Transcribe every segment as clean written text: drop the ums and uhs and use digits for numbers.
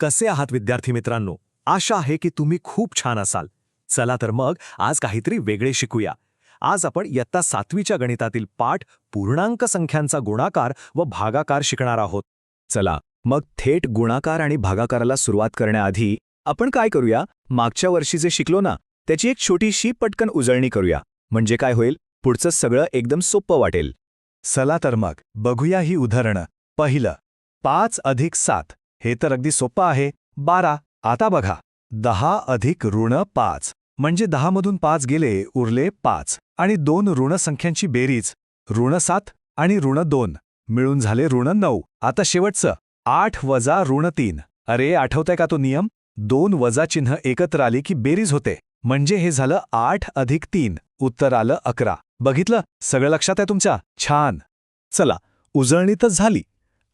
कसे आहात विद्यार्थी मित्रांनो? आशा आहे की तुम्ही खूप छान असाल. चला तर मग आज काहीतरी वेगळे शिकूया. आज आपण इयत्ता 7वीच्या गणितातील पाठ पूर्णांक संख्यांचा गुणाकार व भागाकार शिकणार आहोत. चला मग थेट गुणाकार आणि भागाकाराला सुरुवात करण्याआधी आपण काय करूया, मागच्या वर्षी जे शिकलो ना त्याची एक छोटीशी पटकन उजळणी करूया. म्हणजे काय होईल, पुढचं सगळं एकदम सोपं वाटेल. चला तर मग बघूया ही उदाहरणं. पहिलं, 5 अधिक 7. हे तर अगदी सोपं आहे, 12. आता बघा, 10 अधिक ऋण 5 म्हणजे 10 मधून 5 गेले, उरले 5 आणि 2 ऋण संख्यांची बेरीज ऋण 7 आणि ऋण 2 मिळून झाले ऋण 9. आता शेवटचं 8 वजा ऋण 3. अरे आठवतंय का तो नियम? 2 वजा चिन्ह एकत्र आली की बेरीज होते, म्हणजे हे झालं 8 अधिक 3. उत्तर आलं 11. बघितलं, सगळं लक्षात आहे तुमच्या? छान. चला, उजळणी तर झाली.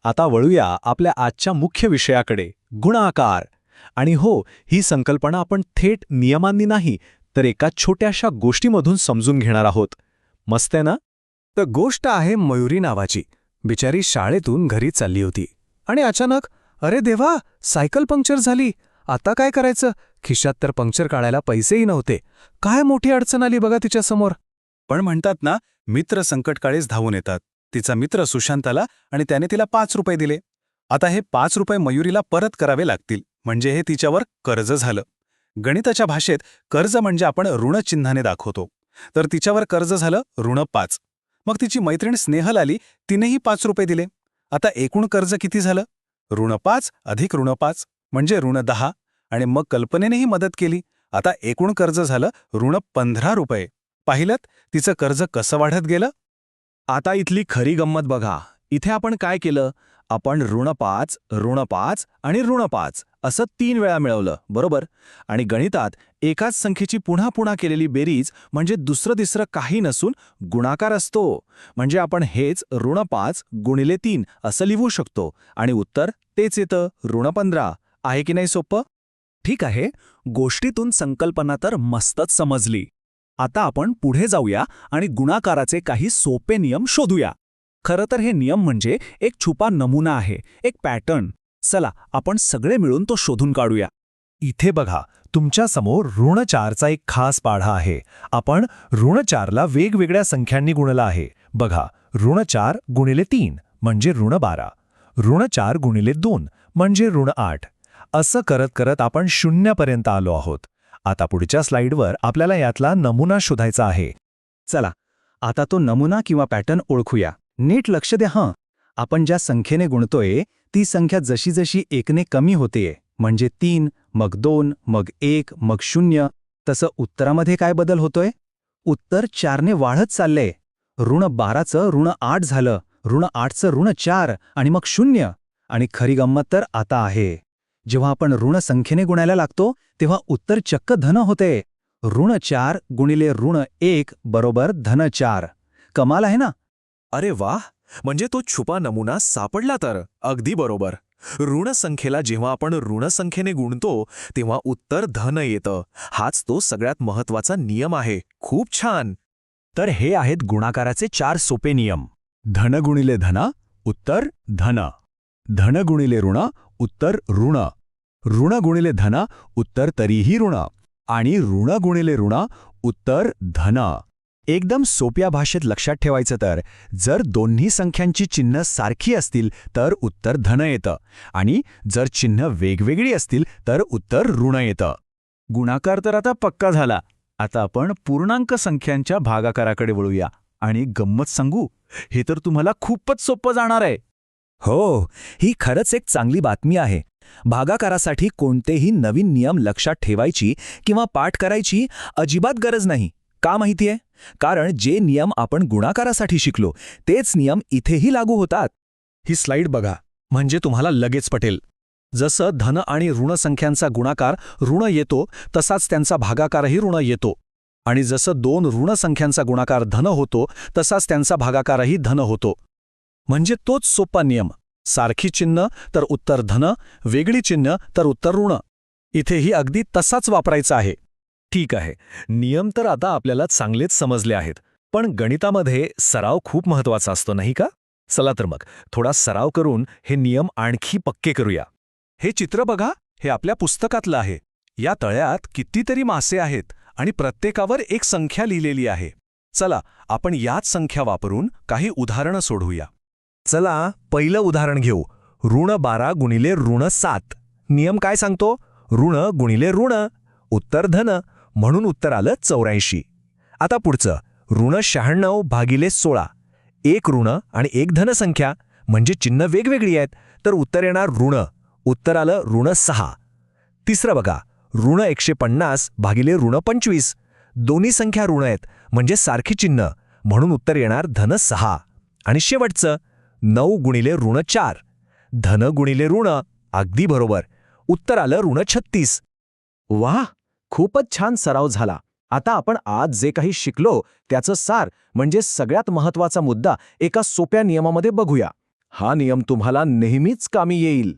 आता वळूया आपल्या आजच्या मुख्य विषयाकडे, गुणाकार. आणि हो, ही संकल्पना आपण थेट नियमांनी नाही तर एका छोट्याशा गोष्टीमधून समजून घेणार आहोत. मस्त आहे ना? तर गोष्ट आहे मयुरी नावाची. बिचारी शाळेतून घरी चालली होती आणि अचानक, अरे देवा, सायकल पंक्चर झाली. आता काय करायचं? खिशात तर पंक्चर काढायला पैसेही नव्हते. काय मोठी अडचण आली बघा तिच्यासमोर. पण म्हणतात ना, मित्र संकटकाळीच धावून येतात. तिचा मित्र सुशांत आला आणि त्याने तिला 5 रुपये दिले. आता हे 5 रुपये मयुरीला परत करावे लागतील, म्हणजे हे तिच्यावर कर्ज झालं. गणिताच्या भाषेत कर्ज म्हणजे आपण ऋणचिन्हाने दाखवतो. तर तिच्यावर कर्ज झालं ऋण 5. मग तिची मैत्रीण स्नेहल आली, तिनेही 5 रुपये दिले. आता एकूण कर्ज किती झालं? ऋण 5 अधिक ऋण 5 म्हणजे ऋण 10. आणि मग कल्पनेनेही मदत केली. आता एकूण कर्ज झालं ऋण 15 रुपये. पाहिलंत तिचं कर्ज कसं वाढत गेलं? आता इथली खरी गंमत बघा. इथे आपण काय केलं? आपण ऋण 5 आणि ऋण 5 असं 3 वेळा मिळवलं, बरोबर? आणि गणितात एकाच संख्येची पुन्हा पुन्हा केलेली बेरीज म्हणजे दुसरं तिसरं काही नसून गुणाकार असतो. म्हणजे आपण हेच ऋण 5 गुणिले 3 असं लिहू शकतो आणि उत्तर तेच येतं, ऋण 15. आहे की नाही सोपं? ठीक आहे, गोष्टीतून संकल्पना तर मस्तच समजली. आता आपण पुढे जाऊया आणि गुणाकाराचे काही सोपे नियम शोधूया. खरं तर हे नियम म्हणजे एक छुपा नमुना आहे, एक पॅटर्न. चला आपण सगळे मिळून तो शोधून काढूया. इथे बघा, तुमच्या समोर ऋण 4चा एक खास पाढा आहे. आपण ऋण 4ला वेगवेगळ्या संख्यांनी गुणलं आहे. बघा, ऋण 4 गुणिले 3 म्हणजे ऋण 12, ऋण 4 गुणिले 2 म्हणजे ऋण 8. असं करत करत आपण 0 पर्यंत आलो आहोत. आता पुढच्या स्लाइडवर आपल्याला यातला नमुना शोधायचा आहे. चला, आता तो नमुना किंवा पॅटर्न ओळखूया. नीट लक्ष द्या हं. आपण ज्या संख्येने गुणतोय ती संख्या जशी जशी 1ने कमी होतेय, म्हणजे 3, मग 2, मग 1, मग 0, तसं उत्तरामध्ये काय बदल होतोय? उत्तर 4ने वाढत चाललंय. ऋण 12चं ऋण 8 झालं, ऋण 8चं ऋण 4 आणि मग 0. आणि खरी गंमत तर आता आहे. जेव्हा आपण ऋण संख्येने गुणायला लागतो तेव्हा उत्तर चक्क धन होते. ऋण 4 गुणिले ऋण 1 बरोबर धन 4. कमाल आहे ना? अरे वाह, म्हणजे तो छुपा नमुना सापडला तर. अगदी बरोबर. ऋण संख्येला जेव्हा आपण ऋण संख्येने गुणतो तेव्हा उत्तर धन येतं. हाच तो सगळ्यात महत्त्वाचा नियम आहे. खूप छान. तर हे आहेत गुणाकाराचे 4 सोपे नियम. धन गुणिले धन, उत्तर धन. धन गुणिले ऋण, उत्तर ऋण. ऋण गुणिले धन, उत्तर तरीही ऋण. आणि ऋण गुणिले ऋण, उत्तर धन. एकदम सोप्या भाषेत लक्षात ठेवायचं तर, जर दोन्ही संख्यांची चिन्ह सारखी असतील तर उत्तर धन येतं आणि जर चिन्ह वेगवेगळी असतील तर उत्तर ऋण येतं. गुणाकार तर आता पक्का झाला. आता आपण पूर्णांक संख्यांच्या भागाकाराकडे वळूया. आणि गंमत सांगू, हे तर तुम्हाला खूपच सोपं जाणार आहे. हो, ही खरंच एक चांगली बातमी आहे. भागाकारासाठी कोणतेही नवीन नियम लक्षात ठेवायची किंवा पाठ करायची अजिबात गरज नाही. का माहितीये? कारण जे नियम आपण गुणाकारासाठी शिकलो तेच नियम इथेही लागू होतात. ही स्लाइड बघा, म्हणजे तुम्हाला लगेच पटेल. जसं धन आणि ऋण संख्यांचा गुणाकार ऋण येतो तसाच त्यांचा भागाकारही ऋण येतो. आणि जसं 2 ऋण संख्यांचा गुणाकार धन होतो तसाच त्यांचा भागाकारही धन होतो. म्हणजे तोच सोपा नियम. सारखी चिन्ह तर उत्तर धन, वेगळी चिन्ह तर उत्तर ऋण. इथेही अगदी तसाच वापरायचा आहे. ठीक आहे, नियम तर आता आपल्याला चांगलेच समजले आहेत. पण गणितामध्ये सराव खूप महत्त्वाचा असतो, नाही का? चला तर मग थोडा सराव करून हे नियम आणखी पक्के करूया. हे चित्र बघा, हे आपल्या पुस्तकातलं आहे. या तळ्यात कितीतरी मासे आहेत आणि प्रत्येकावर एक संख्या लिहिलेली आहे. चला आपण याच संख्या वापरून काही उदाहरणं सोडवूया. चला पहिलं उदाहरण घेऊ. ऋण 12 गुणिले ऋण 7. नियम काय सांगतो? ऋण गुणिले ऋण, उत्तर धन, म्हणून उत्तर आलं 84. आता पुढचं ऋण 96 भागिले 16. एक ऋण आणि एक धन संख्या म्हणजे चिन्ह वेगवेगळी आहेत, तर उत्तर येणार ऋण, उत्तर आलं ऋण 6. तिसरं बघा, ऋण 150 भागिले ऋण 25. दोन्ही संख्या ऋण आहेत म्हणजे सारखी चिन्ह, म्हणून उत्तर येणार धन 6. आणि शेवटचं 9 गुणिले ऋण 4. धन गुणिले ऋण, अगदी बरोबर, उत्तर आलं ऋण 36. वाह, खूपच छान सराव झाला. आता आपण आज जे काही शिकलो त्याचं सार म्हणजे सगळ्यात महत्त्वाचा मुद्दा एका सोप्या नियमामध्ये बघूया. हा नियम तुम्हाला नेहमीच कामी येईल.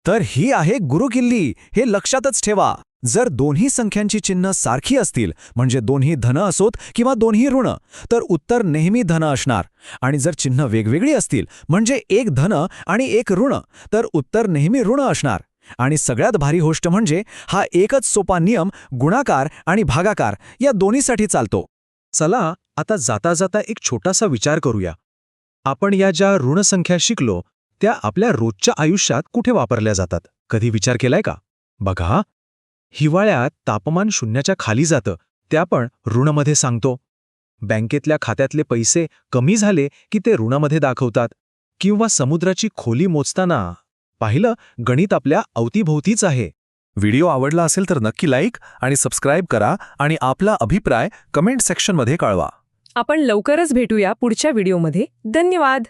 तर ही आहे गुरुकिल्ली, हे लक्षातच ठेवा. जर दोन्ही संख्यांची चिन्ह सारखी असतील, म्हणजे दोन्ही धन असोत किंवा दोन्ही ऋण, तर उत्तर नेहमी धन असणार. आणि जर चिन्ह वेगवेगळी असतील, म्हणजे एक धन आणि एक ऋण, तर उत्तर नेहमी ऋण असणार. आणि सगळ्यात भारी गोष्ट म्हणजे हा एकच सोपा नियम गुणाकार आणि भागाकार या दोन्हीसाठी चालतो. चला आता जाता जाता एक छोटासा विचार करूया. आपण या ज्या ऋणसंख्या शिकलो त्या आपल्या रोजच्या आयुष्यात कुठे वापरल्या जातात, कधी विचार केलाय का? बघा, हिवाळ्यात तापमान 0च्या खाली जातं, त्या पण ऋणमध्ये सांगतो. बँकेतल्या खात्यातले पैसे कमी झाले की ते ऋणामध्ये दाखवतात. किंवा समुद्राची खोली मोजताना पाहिलं, गणित आपल्या अवतीभोवतीच आहे. व्हिडिओ आवडला असेल तर नक्की लाईक आणि सबस्क्राईब करा आणि आपला अभिप्राय कमेंट सेक्शनमध्ये कळवा. आपण लवकरच भेटूया पुढच्या व्हिडिओमध्ये. धन्यवाद.